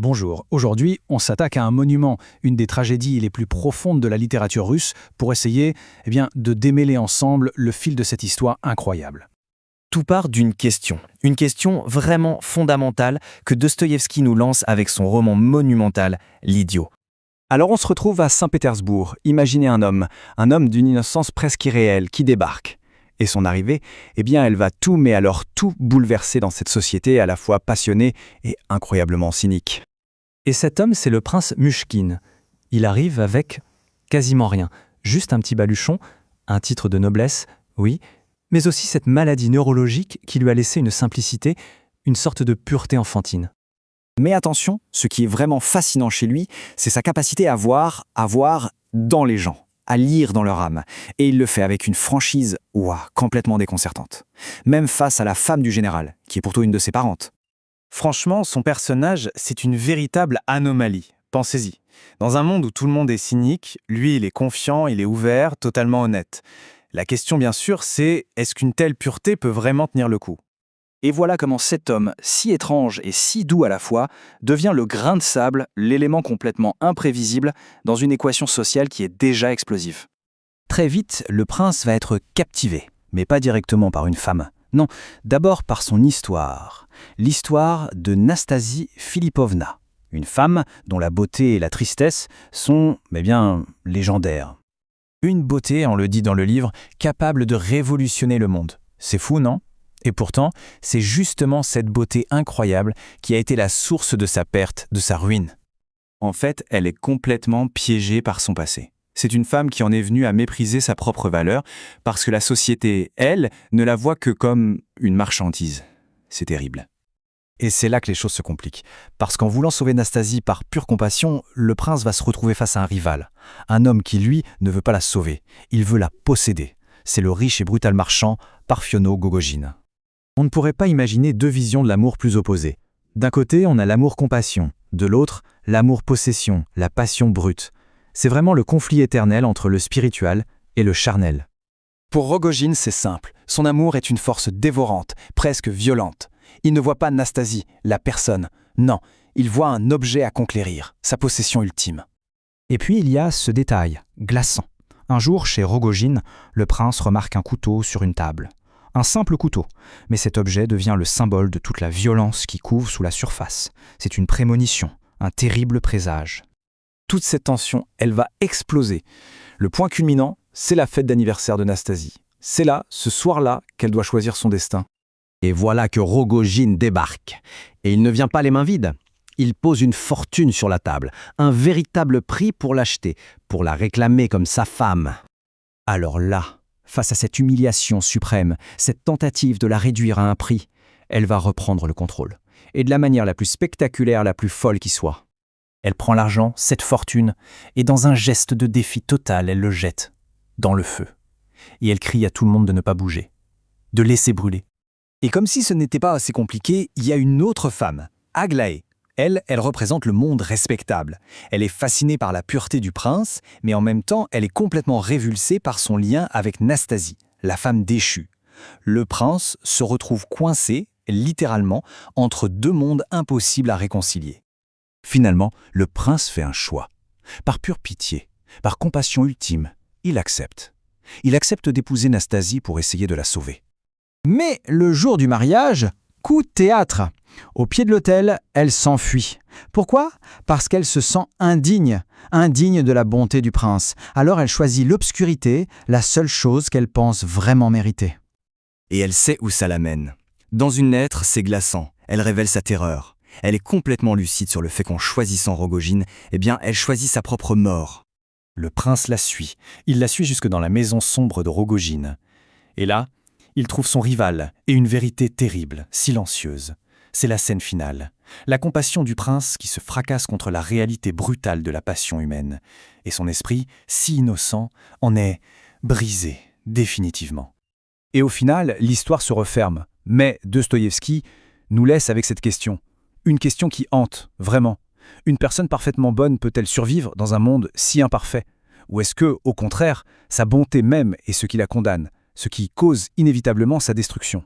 Bonjour, aujourd'hui on s'attaque à un monument, une des tragédies les plus profondes de la littérature russe, pour essayer de démêler ensemble le fil de cette histoire incroyable. Tout part d'une question vraiment fondamentale que Dostoïevski nous lance avec son roman monumental, L'Idiot. Alors on se retrouve à Saint-Pétersbourg. Imaginez un homme d'une innocence presque irréelle, qui débarque. Et son arrivée, elle va tout, mais alors tout bouleverser dans cette société à la fois passionnée et incroyablement cynique. Et cet homme, c'est le prince Mushkin. Il arrive avec quasiment rien, juste un petit baluchon, un titre de noblesse, oui, mais aussi cette maladie neurologique qui lui a laissé une simplicité, une sorte de pureté enfantine. Mais attention, ce qui est vraiment fascinant chez lui, c'est sa capacité à voir dans les gens, à lire dans leur âme. Et il le fait avec une franchise, complètement déconcertante. Même face à la femme du général, qui est pourtant une de ses parentes. Franchement, son personnage, c'est une véritable anomalie. Pensez-y. Dans un monde où tout le monde est cynique, lui, il est confiant, il est ouvert, totalement honnête. La question, bien sûr, c'est est-ce qu'une telle pureté peut vraiment tenir le coup ? Et voilà comment cet homme, si étrange et si doux à la fois, devient le grain de sable, l'élément complètement imprévisible dans une équation sociale qui est déjà explosive. Très vite, le prince va être captivé, mais pas directement par une femme. Non, d'abord par son histoire. L'histoire de Nastasie Philippovna, une femme dont la beauté et la tristesse sont, légendaires. Une beauté, on le dit dans le livre, capable de révolutionner le monde. C'est fou, non ? Et pourtant, c'est justement cette beauté incroyable qui a été la source de sa perte, de sa ruine. En fait, elle est complètement piégée par son passé. C'est une femme qui en est venue à mépriser sa propre valeur parce que la société, elle, ne la voit que comme une marchandise. C'est terrible. Et c'est là que les choses se compliquent. Parce qu'en voulant sauver Nastasie par pure compassion, le prince va se retrouver face à un rival. Un homme qui, lui, ne veut pas la sauver. Il veut la posséder. C'est le riche et brutal marchand Parfiono Gogojin. On ne pourrait pas imaginer deux visions de l'amour plus opposées. D'un côté, on a l'amour-compassion. De l'autre, l'amour-possession, la passion brute. C'est vraiment le conflit éternel entre le spirituel et le charnel. Pour Rogojin, c'est simple. Son amour est une force dévorante, presque violente. Il ne voit pas Nastasie, la personne. Non, il voit un objet à conquérir, sa possession ultime. Et puis il y a ce détail, glaçant. Un jour, chez Rogojin, le prince remarque un couteau sur une table. Un simple couteau, mais cet objet devient le symbole de toute la violence qui couvre sous la surface. C'est une prémonition, un terrible présage. Toute cette tension, elle va exploser. Le point culminant, c'est la fête d'anniversaire de Nastasie. C'est là, ce soir-là, qu'elle doit choisir son destin. Et voilà que Rogojin débarque. Et il ne vient pas les mains vides. Il pose une fortune sur la table, un véritable prix pour l'acheter, pour la réclamer comme sa femme. Alors là, face à cette humiliation suprême, cette tentative de la réduire à un prix, elle va reprendre le contrôle. Et de la manière la plus spectaculaire, la plus folle qui soit. Elle prend l'argent, cette fortune, et dans un geste de défi total, elle le jette dans le feu. Et elle crie à tout le monde de ne pas bouger, de laisser brûler. Et comme si ce n'était pas assez compliqué, il y a une autre femme, Aglaé. Elle représente le monde respectable. Elle est fascinée par la pureté du prince, mais en même temps, elle est complètement révulsée par son lien avec Nastasie, la femme déchue. Le prince se retrouve coincé, littéralement, entre deux mondes impossibles à réconcilier. Finalement, le prince fait un choix. Par pure pitié, par compassion ultime, il accepte. Il accepte d'épouser Nastasie pour essayer de la sauver. Mais le jour du mariage, coup de théâtre. Au pied de l'autel, elle s'enfuit. Pourquoi ? Parce qu'elle se sent indigne de la bonté du prince. Alors elle choisit l'obscurité, la seule chose qu'elle pense vraiment mériter. Et elle sait où ça l'amène. Dans une lettre, c'est glaçant. Elle révèle sa terreur. Elle est complètement lucide sur le fait qu'en choisissant Rogojin, elle choisit sa propre mort. Le prince la suit. Il la suit jusque dans la maison sombre de Rogojin. Et là, il trouve son rival et une vérité terrible, silencieuse. C'est la scène finale. La compassion du prince qui se fracasse contre la réalité brutale de la passion humaine. Et son esprit, si innocent, en est brisé définitivement. Et au final, l'histoire se referme. Mais Dostoïevski nous laisse avec cette question. Une question qui hante, vraiment. Une personne parfaitement bonne peut-elle survivre dans un monde si imparfait ? Ou est-ce que, au contraire, sa bonté même est ce qui la condamne, ce qui cause inévitablement sa destruction ?